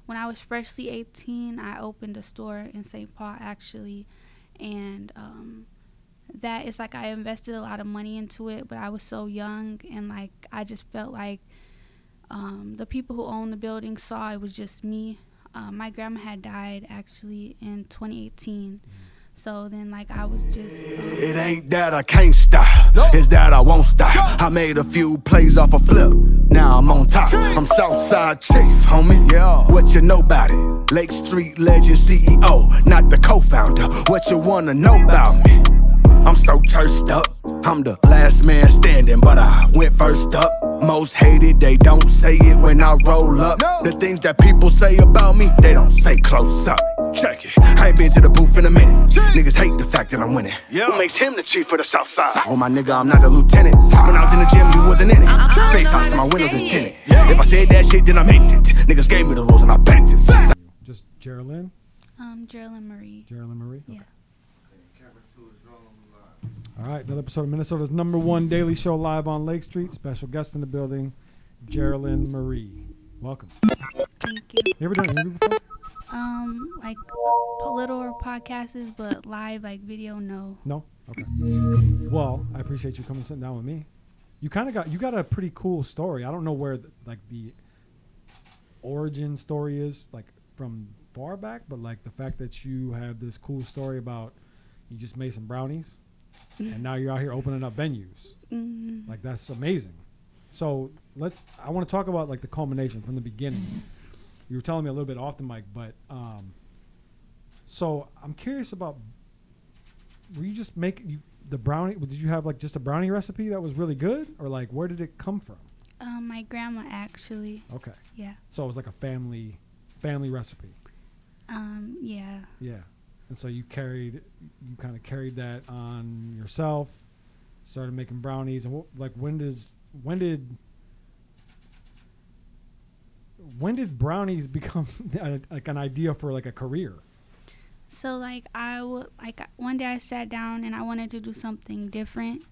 when I was freshly 18, I opened a store in St. Paul, actually. And that it's like I invested a lot of money into it, but I was so young, and like I just felt like the people who owned the building saw it was just me. My grandma had died actually in 2018. So then, like, I was just... It ain't that I can't stop, it's that I won't stop. I made a few plays off a flip, now I'm on top. I'm Southside Chief, homie, yeah. What you know about it? Lake Street legend CEO, not the co-founder. What you wanna know about me? I'm so churched up, I'm the last man standing, but I went first up. Most hated, they don't say it when I roll up. The things that people say about me, they don't say close up. Check it, I ain't been to the booth in a minute. Niggas hate the fact that I'm winning. Who makes him the chief of the South Side? Oh my nigga, I'm not a lieutenant. When I was in the gym, you wasn't in it. FaceTime, so my windows is tinted. If I said that shit, then I meant it. Niggas gave me the rules and I bent it. Just Jerilynn? Jerilynn Marie. Jerilynn Marie? Yeah. Okay. All right, another episode of Minnesota's #1 daily show live on Lake Street. Special guest in the building, Jerilynn Marie. Welcome. Thank you. You ever done an interview before? Like little or podcasts, but live, like video, no. No? Okay. Well, I appreciate you coming and sitting down with me. You got a pretty cool story. I don't know where the origin story is, like from far back, but like the fact that you have this cool story about you just made some brownies and now you're out here opening up venues. Like, that's amazing. So I want to talk about like the culmination from the beginning. You were telling me a little bit off the mic, but so I'm curious about, were you just making the brownie? Did you have like just a brownie recipe that was really good, or like where did it come from? My grandma, actually. Okay. Yeah. So it was like a family recipe. Yeah. Yeah. And so you kind of carried that on yourself, started making brownies. And when did brownies become like an idea for like a career? So like one day I sat down and I wanted to do something different.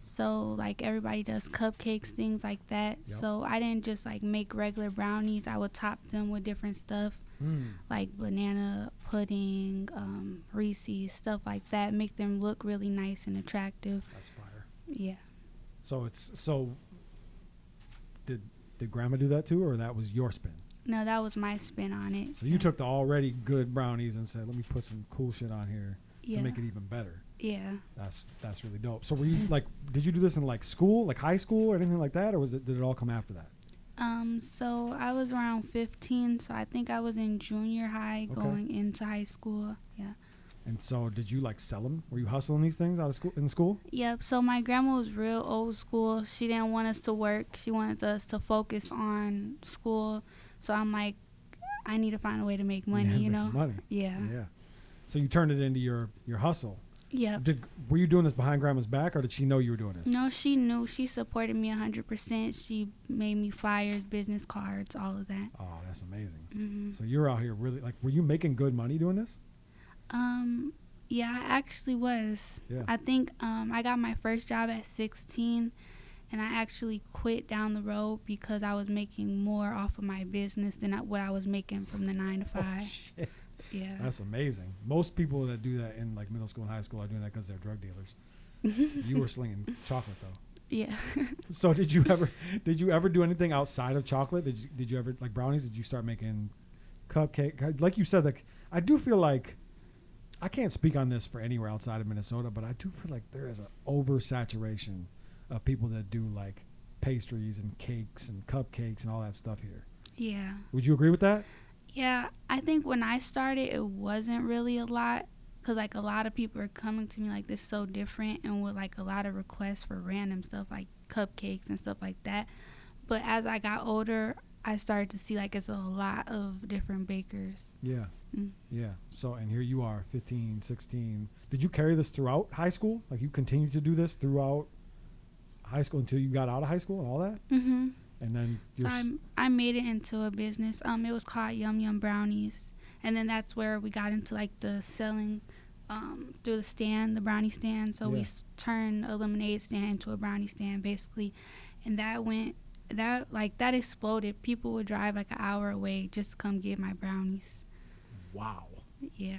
So like everybody does cupcakes, things like that. Yep. So I didn't just like make regular brownies. I would top them with different stuff. Like banana pudding, Reese's, stuff like that. Make them look really nice and attractive. That's fire. Yeah. So did grandma do that too, or that was your spin? No, that was my spin on it. So you took the already good brownies and said, let me put some cool shit on here Yeah. to make it even better. Yeah. That's really dope. So were you like, did you do this in like school, like high school or anything like that, or did it all come after that? So I was around 15, so I think I was in junior high going into high school. Yeah. And so did you like sell them? Were you hustling these things out of school, in school? Yep. So my grandma was real old school. She didn't want us to work. She wanted us to focus on school. So I'm like, I need to find a way to make money, Yeah, you make know? some money. Yeah. Yeah. So you turned it into your hustle. Yeah. Were you doing this behind grandma's back, or did she know you were doing this? No, she knew. She supported me 100%. She made me flyers, business cards, all of that. Oh, that's amazing. Mm-hmm. So you're out here really, like, were you making good money doing this? Yeah, I actually was. Yeah. I think I got my first job at 16, and I actually quit down the road because I was making more off of my business than what I was making from the 9 to 5. Oh, shit. Yeah. That's amazing. Most people that do that in like middle school and high school are doing that because they're drug dealers. You were slinging chocolate though. Yeah. So did you ever do anything outside of chocolate? Did you ever, like brownies? Did you start making cupcake? Like you said, like I do feel like, I can't speak on this for anywhere outside of Minnesota, but I do feel like there is an oversaturation of people that do like pastries and cakes and cupcakes and all that stuff here. Yeah. Would you agree with that? Yeah, I think when I started, it wasn't really a lot because, like, a lot of people are coming to me like, this is so different, and with, like, a lot of requests for random stuff like cupcakes and stuff like that. But as I got older, I started to see, like, it's a lot of different bakers. Yeah. Yeah. So, and here you are, 15, 16. Did you carry this throughout high school? Like, you continued to do this throughout high school until you got out of high school and all that? Mm-hmm. And then so I made it into a business. It was called Yum Yum Brownies, and then that's where we got into like the selling through the stand, the brownie stand. So we turned a lemonade stand into a brownie stand basically, and that went that exploded. People would drive like an hour away just to come get my brownies. Wow. Yeah.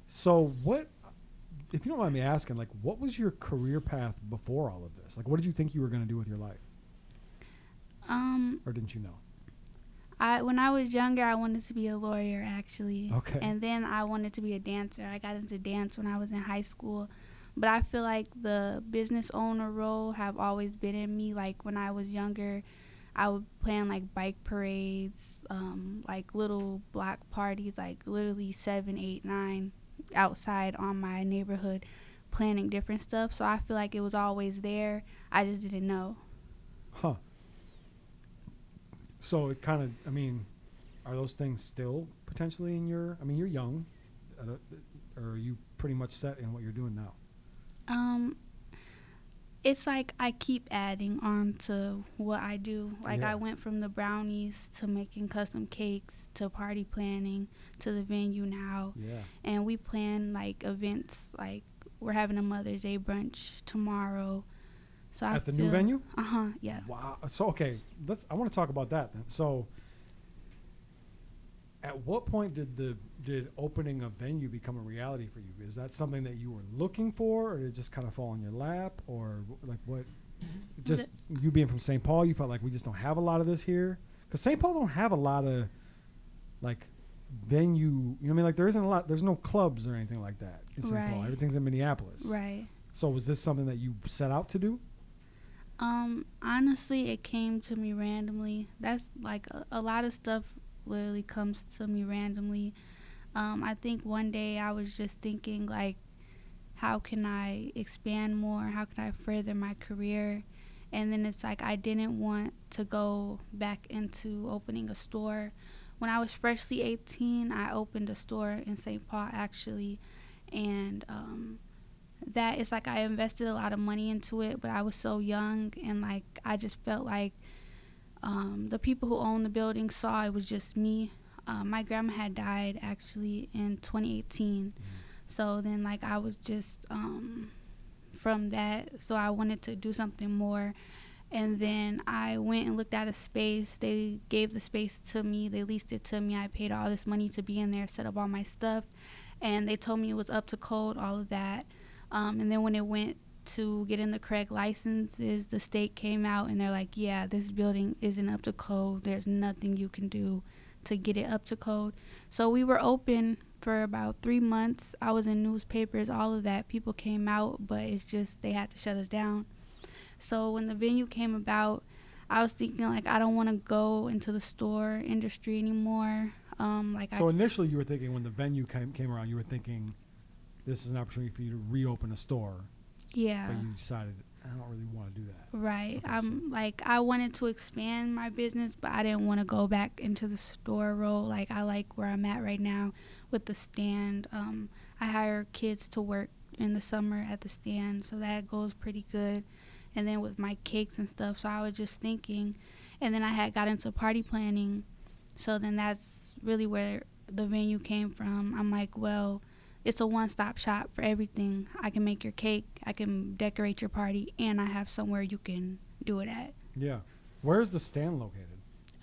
So what, if you don't mind me asking, like, what was your career path before all of this? Like, what did you think you were going to do with your life? Or didn't you know? When I was younger, I wanted to be a lawyer, actually. Okay. And then I wanted to be a dancer. I got into dance when I was in high school. But I feel like the business owner role have always been in me. Like, when I was younger, I would plan, like, bike parades, like, little block parties, like, literally 7, 8, 9 outside on my neighborhood, planning different stuff. So I feel like it was always there. I just didn't know. Huh. So it kind of, I mean, are those things still potentially in your, I mean, you're young, or are you pretty much set in what you're doing now? It's like I keep adding on to what I do. Like, Yeah. I went from the brownies to making custom cakes to party planning to the venue now. Yeah. And we plan, like, events. Like, we're having a Mother's Day brunch tomorrow. So At the new venue? Yeah. Wow. So, okay, I want to talk about that then. So at what point did opening a venue become a reality for you? Is that something that you were looking for, or did it just kind of fall in your lap, or like what? Just you being from St. Paul, you felt like we just don't have a lot of this here? Because St. Paul don't have a lot of, like, venue, you know what I mean? Like, there isn't a lot, there's no clubs or anything like that in St. Paul. Right. Everything's in Minneapolis. Right. So was this something that you set out to do? Honestly, it came to me randomly. That's like a lot of stuff literally comes to me randomly. I think one day I was just thinking, like, how can I expand more? How can I further my career? And then it's like I didn't want to go back into opening a store. When I was freshly 18, I opened a store in St. Paul, actually. And that it's like I invested a lot of money into it, but I was so young, and like I just felt like the people who owned the building saw it was just me. My grandma had died actually in 2018. So then, like, I was just from that, so I wanted to do something more. And then I went and looked at a space. They gave the space to me. They leased it to me. I paid all this money to be in there, set up all my stuff, and they told me it was up to code, all of that. And then when it went to getting the correct licenses, the state came out and they're like, yeah, this building isn't up to code. There's nothing you can do to get it up to code. So we were open for about 3 months. I was in newspapers, all of that. People came out, but it's just they had to shut us down. So when the venue came about, I was thinking, like, I don't want to go into the store industry anymore. So initially you were thinking, when the venue came around, you were thinking this is an opportunity for you to reopen a store. Yeah. But you decided, I don't really want to do that. Right. Okay, I wanted to expand my business, but I didn't want to go back into the store role. Like, I like where I'm at right now with the stand. I hire kids to work in the summer at the stand, so that goes pretty good. And then with my cakes and stuff, so I was just thinking. And then I had got into party planning, so then that's really where the venue came from. I'm like, well, it's a one-stop shop for everything. I can make your cake, I can decorate your party, and I have somewhere you can do it at. Yeah. Where's the stand located?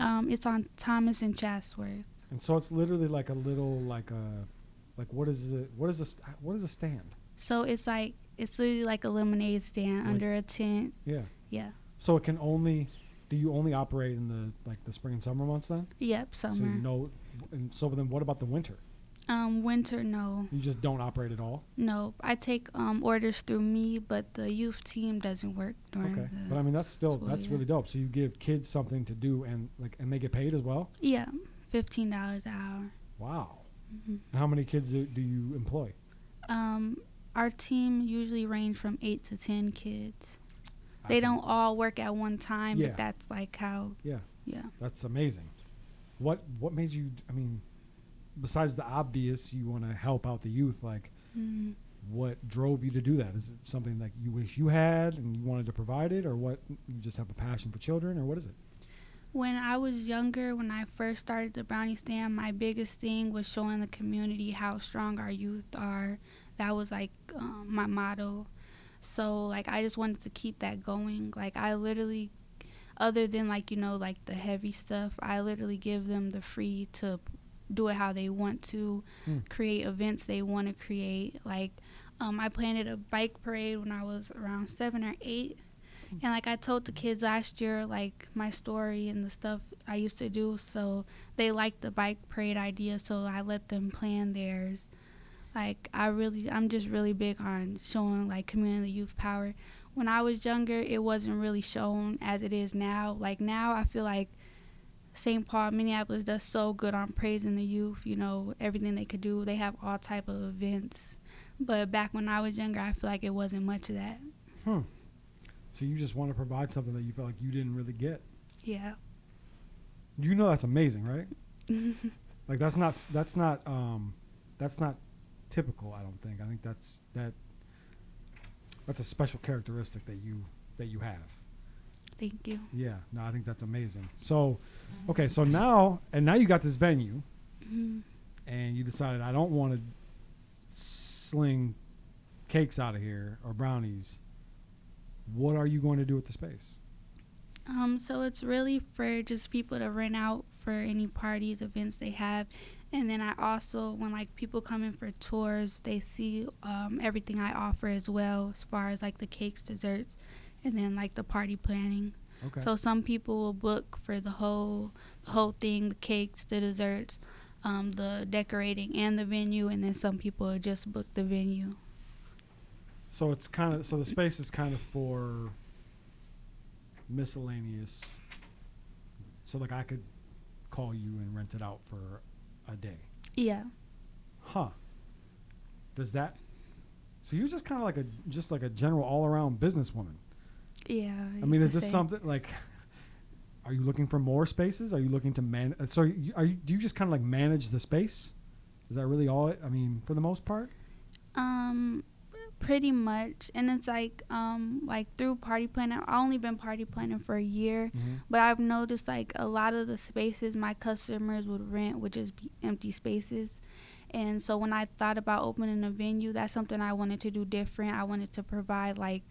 It's on Thomas and Chatsworth. And so it's literally like a little, what is it? What is a stand? So it's literally like a lemonade stand under a tent. Yeah. Yeah. So it can only, do you only operate in the spring and summer months then? Yep, summer. So and so then what about the winter? Winter, no. You just don't operate at all? No, I take orders through me, but the youth team doesn't work during Okay. the But I mean, that's year. really dope. So you give kids something to do, and they get paid as well? Yeah, $15 an hour. Wow. And how many kids do you employ? Our team usually range from 8 to 10 kids. They don't all work at one time, Yeah. but that's like how. Yeah. Yeah. That's amazing. What made you, I mean, besides the obvious, you want to help out the youth, like, what drove you to do that? Is it something like you wish you had and you wanted to provide it, or what, you just have a passion for children, or what is it? When I was younger, when I first started the brownie stand, my biggest thing was showing the community how strong our youth are. That was like my motto. So like I just wanted to keep that going. Like I literally other than like, you know, like the heavy stuff, I literally give them the free to do it how they want to, create events they want to create. Like, I planted a bike parade when I was around 7 or 8. And, like, I told the kids last year, like, my story and the stuff I used to do. So they liked the bike parade idea, so I let them plan theirs. Like, I'm just really big on showing, like, community youth power. When I was younger, it wasn't really shown as it is now. Like, now I feel like St. Paul, Minneapolis does so good on praising the youth, you know, everything they could do. They have all type of events. But back when I was younger, I feel like it wasn't much of that. So you just want to provide something that you felt like you didn't really get. Yeah. You know that's amazing, right? Like that's not typical, I don't think. I think that's a special characteristic that you have. Thank you. Yeah, no, I think that's amazing. So, okay, so now you got this venue, and you decided I don't want to sling cakes out of here or brownies. What are you going to do with the space? So it's really for just people to rent out for any parties, events they have. And then I also, when like people come in for tours, they see everything I offer as well, as far as like the cakes, desserts, and then like the party planning. Okay. So some people will book for the whole thing, the cakes, the desserts, the decorating, and the venue, and then some people will just book the venue. So it's the space is kind of for miscellaneous. So like I could call you and rent it out for a day. Yeah. Huh. Does that? So you're just kind of like a general all around businesswoman. Yeah. I mean, is this something like? Are you looking for more spaces? Are you looking to manage? So do you just kind of like manage the space? Is that really all? I mean, for the most part. Pretty much. And it's like through party planning, I've only been party planning for a year, but I've noticed like a lot of the spaces my customers would rent would just be empty spaces. And so when I thought about opening a venue, that's something I wanted to do different. I wanted to provide like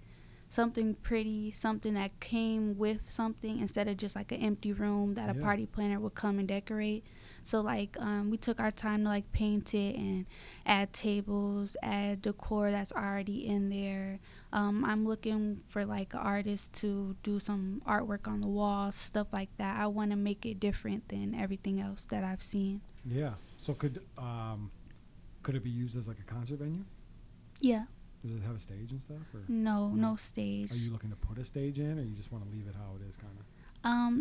something pretty, something that came with something instead of just like an empty room that a party planner would come and decorate. So like we took our time to like paint it and add tables, add decor that's already in there. I'm looking for like an artist to do some artwork on the walls, stuff like that. I want to make it different than everything else that I've seen. Yeah. So could it be used as like a concert venue? Yeah. Does it have a stage and stuff? Or no stage. Are you looking to put a stage in, or you just want to leave it how it is, kind of?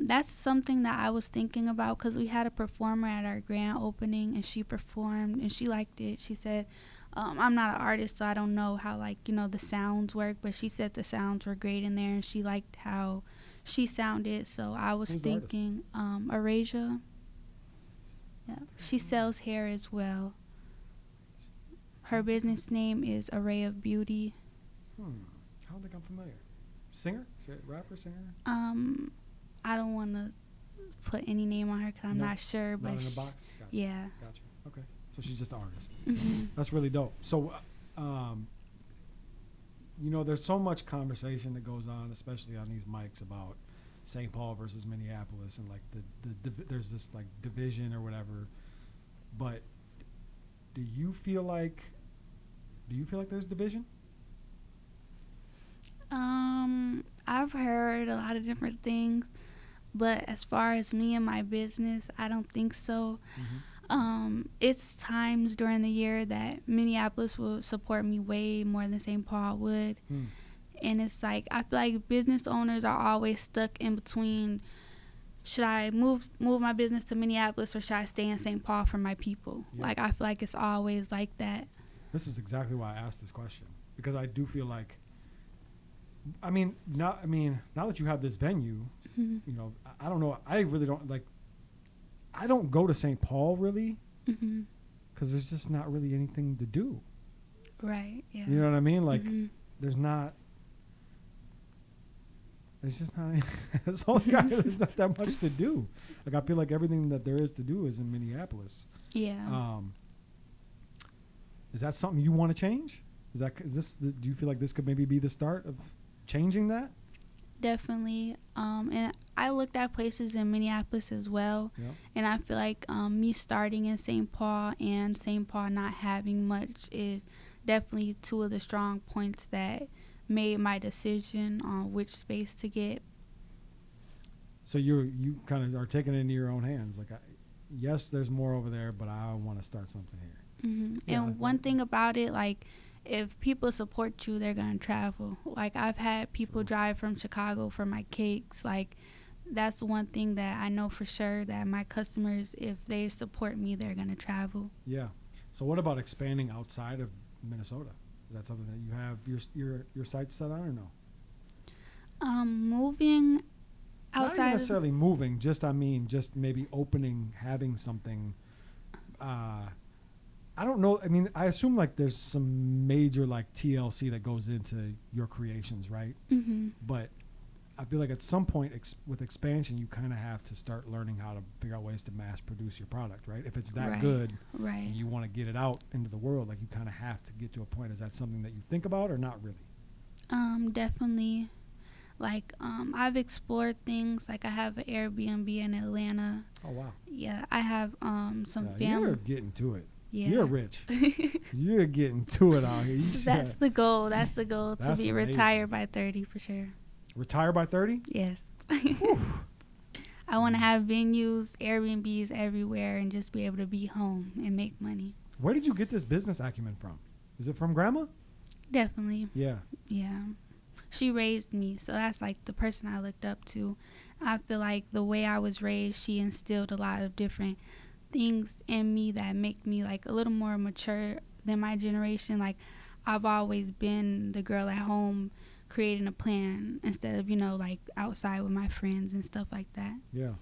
That's something that I was thinking about because we had a performer at our grand opening, and she performed, and she liked it. She said, I'm not an artist, so I don't know how, like, you know, the sounds work, but she said the sounds were great in there, and she liked how she sounded, so I was thinking Arasia. Yeah, she sells hair as well. Her business name is Array of Beauty. I don't think I'm familiar. Singer? Rapper, singer? I don't want to put any name on her because I'm not sure. Not but in a box? Gotcha. Yeah. Gotcha. Okay. So she's just an artist. That's really dope. So, you know, there's so much conversation that goes on, especially on these mics, about St. Paul versus Minneapolis, and like there's this like division or whatever. But do you feel like there's division? I've heard a lot of different things, but as far as me and my business, I don't think so. It's times during the year that Minneapolis will support me way more than St. Paul would. And it's like, I feel like business owners are always stuck in between, should I move my business to Minneapolis or should I stay in St. Paul for my people? Like, I feel like it's always like that. This is exactly why I asked this question, because I do feel like, now that you have this venue, you know, I don't know, I really don't, like, I don't go to St. Paul really, because there's just not really anything to do. Right, yeah. You know what I mean? Like, there's just not, there's not that much to do. Like, I feel like everything that there is to do is in Minneapolis. Yeah. Is that something you want to change? Do you feel like this could maybe be the start of changing that? Definitely. And I looked at places in Minneapolis as well. Yep. And I feel like me starting in St. Paul and St. Paul not having much is definitely two of the strong points that made my decision on which space to get. So you kind of are taking it into your own hands. Like, yes, there's more over there, but I want to start something here. Mm-hmm. Yeah, And one thing about it, like, if people support you, they're going to travel. Like, I've had people drive from Chicago for my cakes. Like, that's one thing that I know for sure, that my customers, if they support me, they're going to travel. Yeah. So what about expanding outside of Minnesota? Is that something that you have your sights set on, or no? Moving Not outside even necessarily moving, just maybe opening, having something. I don't know. I mean, I assume like there's some major like TLC that goes into your creations, right? Mm-hmm. But I feel like at some point with expansion, you kind of have to start learning how to figure out ways to mass produce your product, right? If it's that good, right, and you want to get it out into the world, like you kind of have to get to a point. Is that something that you think about, or not really? Definitely. Like, I've explored things. Like, I have an Airbnb in Atlanta. Oh wow. Yeah, I have some family. You're getting to it. Yeah. You're rich. You're getting to it out here. That's the goal. That's the goal, to That's be amazing. retired by 30 for sure. Retire by 30? Yes. I want to have venues, Airbnbs everywhere, and just be able to be home and make money. Where did you get this business acumen from? Is it from grandma? Definitely. Yeah. Yeah. She raised me, so that's like the person I looked up to. I feel like the way I was raised, she instilled a lot of different things in me that make me like a little more mature than my generation. Like, I've always been the girl at home creating a plan instead of, like outside with my friends and stuff like that. Yeah.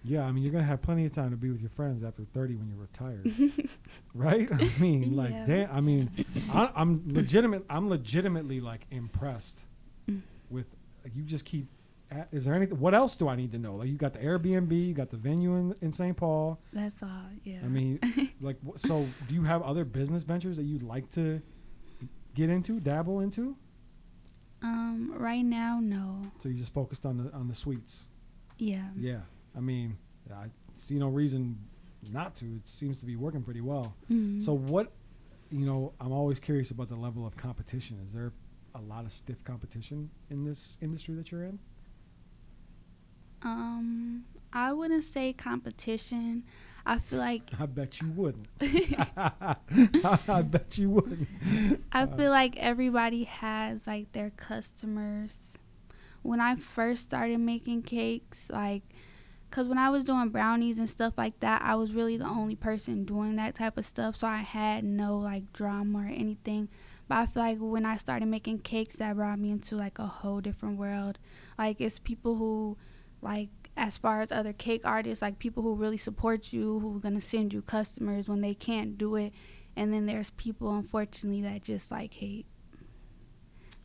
Yeah, I mean, you're going to have plenty of time to be with your friends after 30 when you're retired. Right? I mean, like, Yeah. damn, I mean, I'm legitimately like impressed with, like, you just keep, is there anything, what else do I need to know? Like, you got the Airbnb, you got the venue in St. Paul. That's all, yeah. I mean, like, so do you have other business ventures that you'd like to get into, dabble into? Right now, no. So you just focused on the sweets. Yeah. Yeah. I mean, I see no reason not to. It seems to be working pretty well. Mm-hmm. So what, I'm always curious about the level of competition. Is there a lot of stiff competition in this industry that you're in? I wouldn't say competition. I feel like I bet you wouldn't. I bet you wouldn't. I feel like everybody has like their customers. When I first started making cakes, like, because when I was doing brownies and stuff like that, I was really the only person doing that type of stuff, so I had no like drama or anything. But I feel like when I started making cakes, that brought me into like a whole different world. Like, it's people who, like, as far as other cake artists, like people who really support you, who are going to send you customers when they can't do it. And then there's people, unfortunately, that just like hate.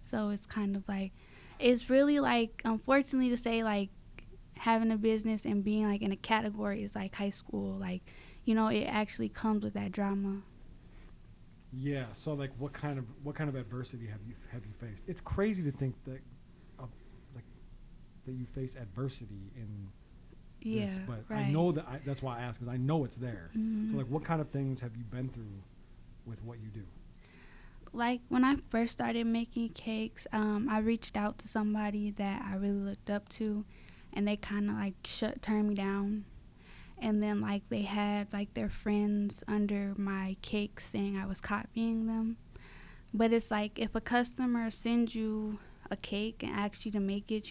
So it's kind of like, it's really like, unfortunately to say, like, having a business and being like in a category is like high school. Like, it actually comes with that drama. Yeah. So like, what kind of adversity have you faced? It's crazy to think that that you face adversity in this, but right. I know that's why I ask, because I know it's there. Mm-hmm. So like, what kind of things have you been through with what you do? Like, when I first started making cakes, I reached out to somebody that I really looked up to, and they kind of like turned me down. And then like they had like their friends under my cakes saying I was copying them. But it's like, if a customer sends you a cake and asks you to make it,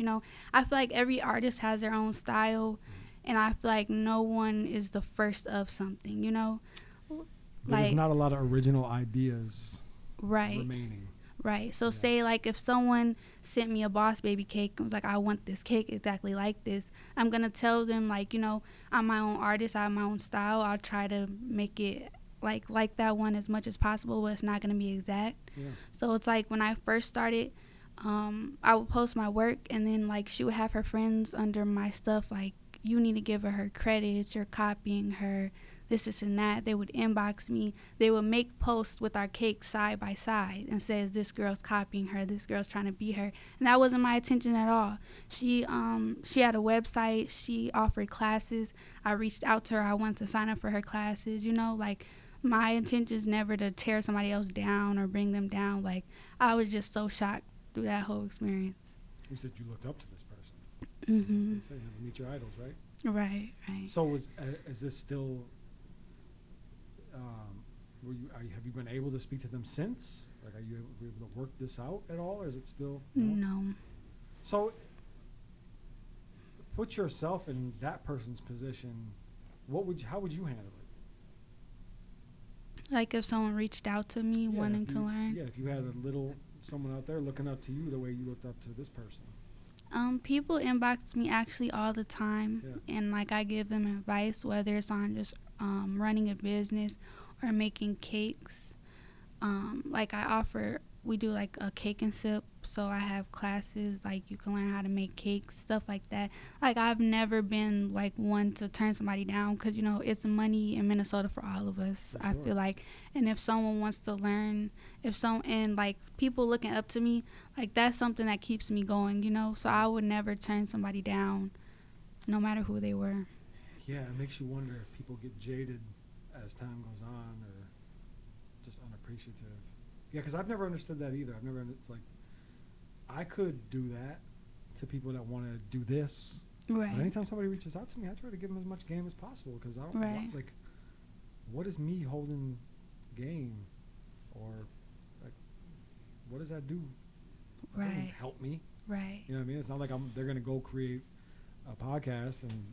I feel like every artist has their own style, and I feel like no one is the first of something, There's not a lot of original ideas remaining. Right. So say like if someone sent me a Boss Baby cake and was like, I want this cake exactly like this, I'm going to tell them, like, I'm my own artist, I have my own style. I'll try to make it like that one as much as possible, but it's not going to be exact. Yeah. So it's like, when I first started, I would post my work, and then like she would have her friends under my stuff, like, you need to give her credit, you're copying her, this and that. They would inbox me. They would make posts with our cake side by side and says, this girl's copying her, this girl's trying to be her. And that wasn't my intention at all. She had a website. She offered classes. I reached out to her. I wanted to sign up for her classes. You know, like, my intention is never to tear somebody else down or bring them down. Like, I was just so shocked through that whole experience. You said you looked up to this person. Mm-hmm. They say you meet your idols, right? Right. So is this still? Have you been able to speak to them since? Like, are you able to work this out at all, or is it still? No. So, put yourself in that person's position. How would you handle it? Like, if someone reached out to me wanting to learn. Yeah, if you had someone out there looking up to you the way you looked up to this person. People inbox me actually all the time, and like, I give them advice, whether it's on just running a business or making cakes. Like, we do like a cake and sip, so I have classes, like, you can learn how to make cakes, stuff like that. Like, I've never been like one to turn somebody down, because, you know, it's money in Minnesota for all of us. Sure. I feel like, and if someone wants to learn, and like, people looking up to me, like, that's something that keeps me going, you know. So I would never turn somebody down, no matter who they were. Yeah, it makes you wonder if people get jaded as time goes on, or just unappreciative. Yeah, because I've never understood that either. It's like, I could do that to people that want to do this. Right. But anytime somebody reaches out to me, I try to give them as much game as possible, because I don't want, like, what is me holding game, or like, what does that do? That doesn't help me. Right. You know what I mean? It's not like they're gonna go create a podcast and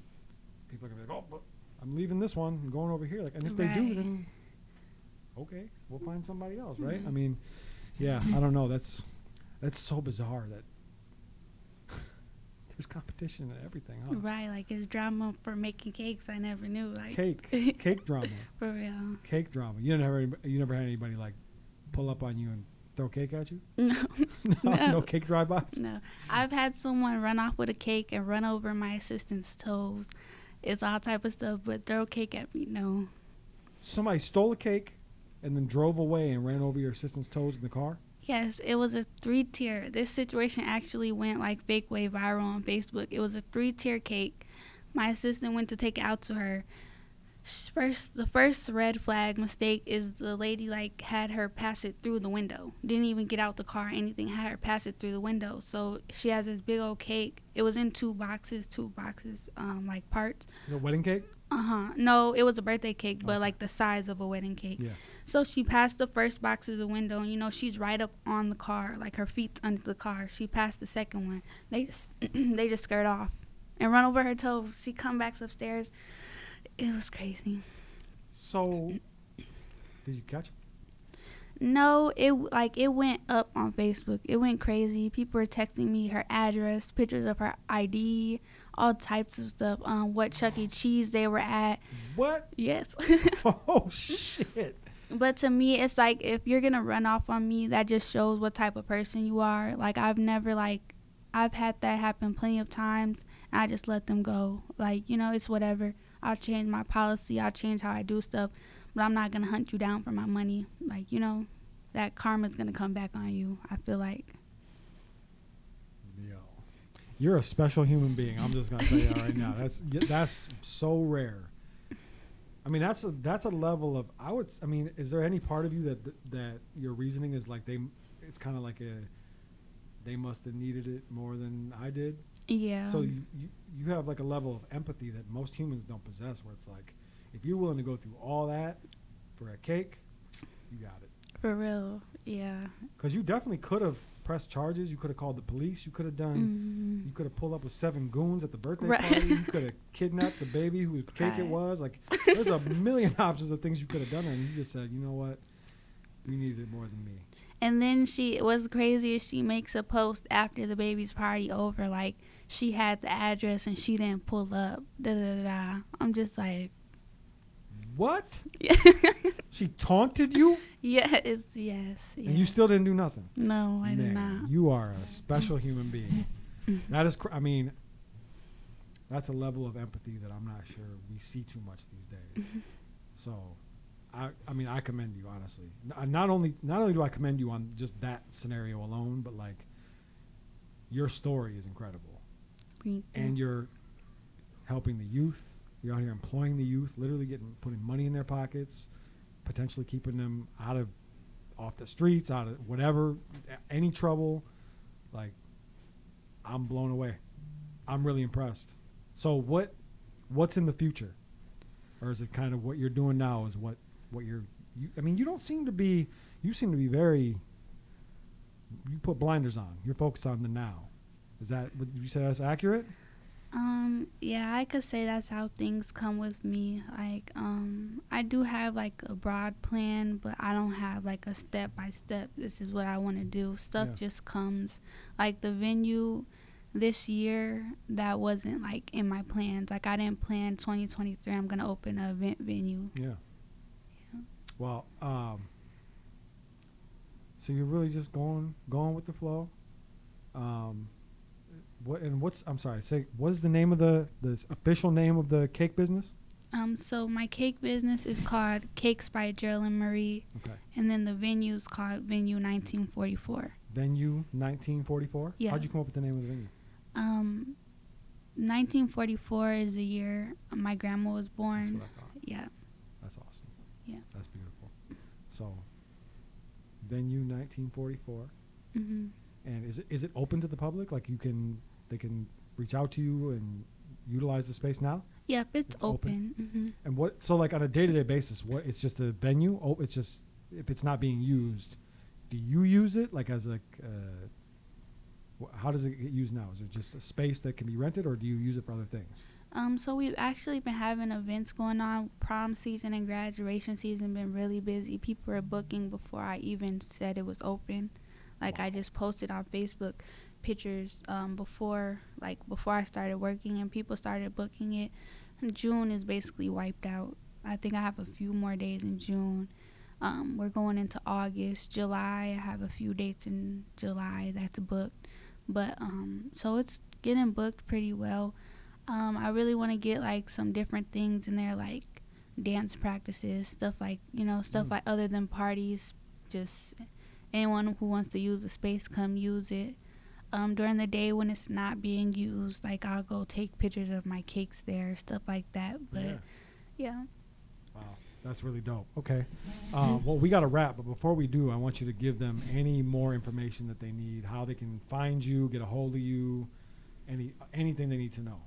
people are gonna be like, oh, but I'm leaving this one and going over here. Like, and if they do, then okay, we'll find somebody else, right? I mean, yeah, I don't know. That's so bizarre that there's competition and everything, huh? Right, like, it's drama for making cakes. I never knew, like, cake drama. For real. Cake drama. You never had anybody like pull up on you and throw cake at you? No. No cake drive-bys? No. I've had someone run off with a cake and run over my assistant's toes. It's all type of stuff, but throw cake at me, no. Somebody stole a cake and then drove away and ran over your assistant's toes in the car? Yes, it was a 3-tier. This situation actually went like fake way viral on Facebook. It was a 3-tier cake. My assistant went to take it out to her. The first red flag mistake is the lady, like, had her pass it through the window. Didn't even get out the car or anything. Had her pass it through the window. So she has this big old cake. It was in two boxes, like, parts. A wedding cake? No, it was a birthday cake, but like the size of a wedding cake. Yeah. So she passed the first box through the window, and, you know, she's right up on the car, like, her feet's under the car. She passed the second one. They just skirt off and run over her toes. She come back upstairs. It was crazy. So, did you catch it? No, it went up on Facebook. It went crazy. People were texting me her address, pictures of her ID, all types of stuff. What Chuck E. Cheese they were at. What? Yes. Oh, shit. But to me, it's like, if you're going to run off on me, that just shows what type of person you are. Like, I've had that happen plenty of times, and I just let them go. Like, you know, it's whatever. I'll change my policy. I'll change how I do stuff. But I'm not going to hunt you down for my money. Like, you know, that karma's going to come back on you, I feel like. Yo. You're a special human being. I'm just going to tell you that right now. That's so rare. I mean, that's a level of, is there any part of you that your reasoning is like it's kind of like they must have needed it more than I did? Yeah. So you have like a level of empathy that most humans don't possess, where it's like, if you're willing to go through all that for a cake, you got it. For real, yeah. Because you definitely could have pressed charges. You could have called the police. You could have done, you could have pulled up with 7 goons at the birthday party. You could have kidnapped the baby whose cake it was. Like, there's a million options of things you could have done, and you just said, you know what, you needed it more than me. And then what's crazy is she makes a post after the baby's party over, like, she had the address and she didn't pull up. I'm just like, what? She taunted you? Yes. And you still didn't do nothing? No, I did not. You are a special human being. That is, That's a level of empathy that I'm not sure we see too much these days. So, I mean, I commend you, honestly. Not only do I commend you on just that scenario alone, but like your story is incredible. And you're helping the youth. You're out here employing the youth, literally putting money in their pockets, potentially keeping them off the streets, out of whatever, any trouble. Like, I'm blown away. I'm really impressed. So what's in the future? Or is it kind of what you're doing now is what I mean, you seem to be very, you put blinders on. You're focused on the now. Would you say that's accurate? Yeah, I could say that's how things come with me. Like, I do have like a broad plan, but I don't have like a step by step. This is what I want to do. Stuff just comes. Like the venue this year, that wasn't like in my plans. Like I didn't plan 2023 I'm gonna open an event venue. Yeah. Well, so you're really just going with the flow. What is the name of the official name of the cake business? So my cake business is called Cakes by Jerilynn Marie. Okay. And then the venue's called Venue 1944. Venue 1944? Yeah. How'd you come up with the name of the venue? 1944 is the year my grandma was born. That's what I thought. Yeah. That's awesome. Yeah. That's beautiful. So, Venue 1944. Mm-hmm. And is it open to the public? Like they can reach out to you and utilize the space now? Yep, it's open. Mm-hmm. And so like on a day-to-day basis, it's just a venue? Oh, it's just, if it's not being used, do you use it like as how does it get used now? Is it just a space that can be rented, or do you use it for other things? So we've actually been having events going on. Prom season and graduation season been really busy. People are booking before I even said it was open. Like, I just posted on Facebook pictures before I started working, and people started booking it. And June is basically wiped out. I think I have a few more days in June. We're going into August. July, I have a few dates in July that's booked. But so it's getting booked pretty well. I really want to get like some different things in there, like dance practices, stuff like other than parties. Just anyone who wants to use the space, come use it. During the day when it's not being used, like I'll go take pictures of my cakes there, stuff like that. But yeah. Wow, that's really dope. Okay. Well, we got to wrap, but before we do, I want you to give them any more information that they need, how they can find you, get a hold of you, anything they need to know.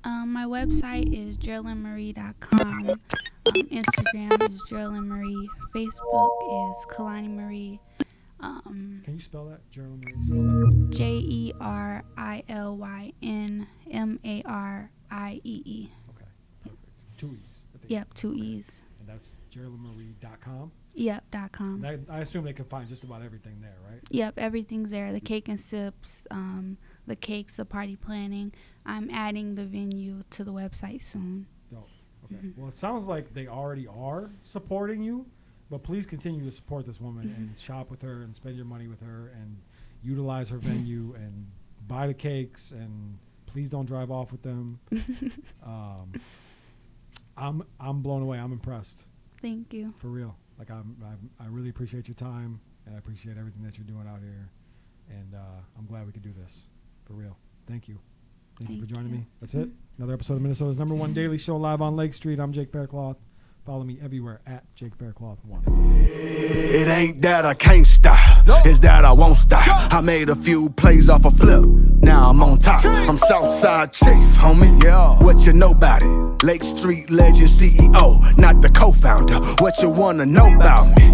My website is JerilynnMarie.com. Instagram is Jerilynn Marie. Facebook is Kalani Marie. Can you spell that, Jerilynn Marie? JerilynnMarie. Okay, perfect. 2 E's. Yep, 2 E's. And that's JerilynnMarie.com? Yep, .com. So I assume they can find just about everything there, right? Yep, everything's there. The cake and sips, the cakes, the party planning. I'm adding the venue to the website soon. Dope. Okay. Mm-hmm. Well, it sounds like they already are supporting you, but please continue to support this woman and shop with her and spend your money with her and utilize her venue and buy the cakes, and please don't drive off with them. I'm blown away. I'm impressed. Thank you. For real. Like I really appreciate your time, and I appreciate everything that you're doing out here, and I'm glad we could do this. For real. Thank you. Thank you for joining me. That's it. Another episode of Minnesota's #1 daily show live on Lake Street. I'm Jake Faircloth. Follow me everywhere at Jake Faircloth1. It ain't that I can't stop, it's that I won't stop. I made a few plays off a flip, now I'm on top. I'm Southside Chief, homie. Yeah. What you know about it? Lake Street legend CEO, not the co-founder. What you wanna know about me?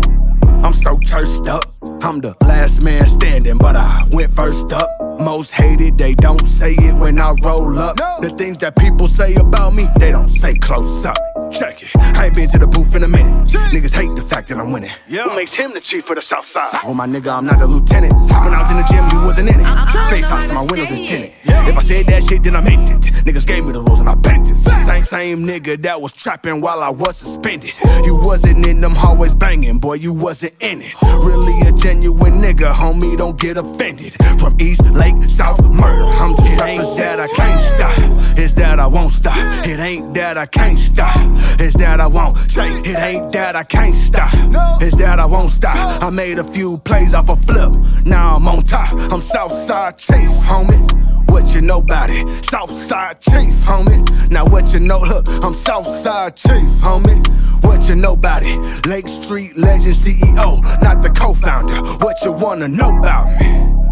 I'm so churched up. I'm the last man standing, but I went first up. Most hated, they don't say it when I roll up. The things that people say about me, they don't say close up. check it. I ain't been to the booth in a minute. Niggas hate the fact that I'm winning. Who makes him the chief of the south side? Oh my nigga, I'm not the lieutenant. When I was in the gym, you wasn't in it. FaceTime, so my windows is tinted. If I said that shit, then I meant it. Niggas gave me the rules and I bent it. Same nigga that was trapping while I was suspended. You wasn't in them hallways banging, boy, you wasn't in it. Really a genuine nigga, homie, don't get offended. From East Lake, South Murder, I'm just ain't that I can't stop. It's that I won't stop. It ain't that I can't stop. It's that I won't say. It ain't that I can't stop. It's that I won't stop. I made a few plays off a flip. Now I'm on top. I'm Southside Chief, homie. What you know about it? Southside Chief, homie. Now what you know, look, I'm Southside Chief, homie. What you know about it? Lake Street legend CEO, not the co-founder. What you wanna know about me?